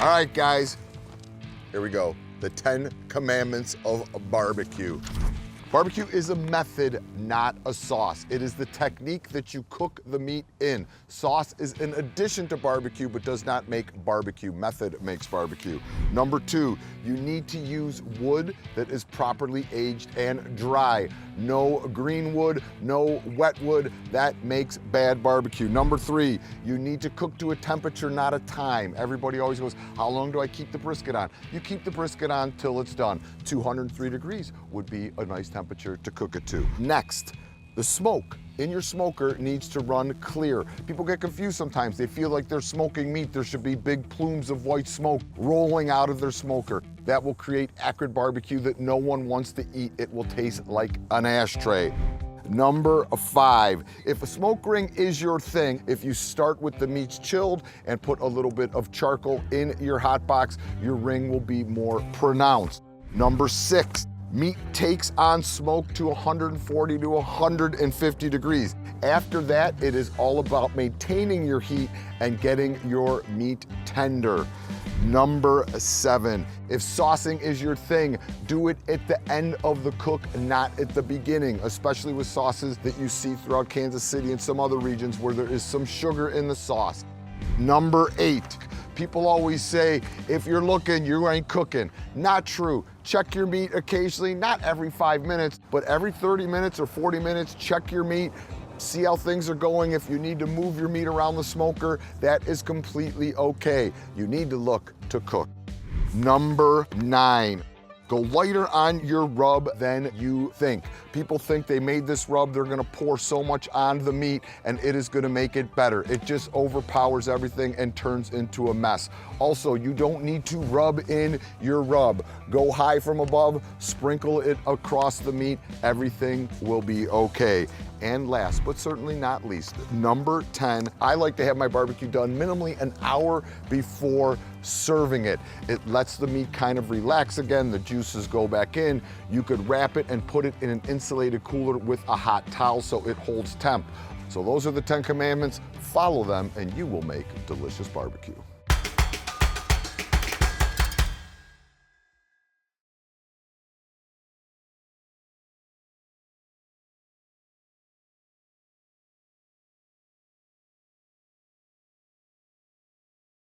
All right, guys, here we go. The 10 commandments of barbecue. Barbecue is a method, not a sauce. It is the technique that you cook the meat in. Sauce is an addition to barbecue, but does not make barbecue. Method makes barbecue. Number 2, you need to use wood that is properly aged and dry. No green wood, no wet wood. That makes bad barbecue. Number 3, you need to cook to a temperature, not a time. Everybody always goes, how long do I keep the brisket on? You keep the brisket on till it's done. 203 degrees would be a nice temperature to cook it to. Next, the smoke in your smoker needs to run clear. People get confused sometimes. They feel like they're smoking meat. There should be big plumes of white smoke rolling out of their smoker. That will create acrid barbecue that no one wants to eat. It will taste like an ashtray. Number 5, if a smoke ring is your thing, if you start with the meats chilled and put a little bit of charcoal in your hot box, your ring will be more pronounced. Number 6, meat takes on smoke to 140 to 150 degrees. After that, it is all about maintaining your heat and getting your meat tender. Number 7, if saucing is your thing, do it at the end of the cook, not at the beginning, especially with sauces that you see throughout Kansas City and some other regions where there is some sugar in the sauce. Number 8, people always say, if you're looking, you ain't cooking. Not true. Check your meat occasionally, not every 5 minutes, but every 30 minutes or 40 minutes, check your meat. See how things are going. If you need to move your meat around the smoker, that is completely okay. You need to look to cook. Number 9, go lighter on your rub than you think. People think they made this rub, they're gonna pour so much on the meat and it is gonna make it better. It just overpowers everything and turns into a mess. Also, you don't need to rub in your rub. Go high from above, sprinkle it across the meat, everything will be okay. And last, but certainly not least, number 10, I like to have my barbecue done minimally an hour before serving it. It lets the meat kind of relax again, the juices go back in. You could wrap it and put it in an insulated cooler with a hot towel so it holds temp. So those are the 10 commandments. Follow them and you will make delicious barbecue.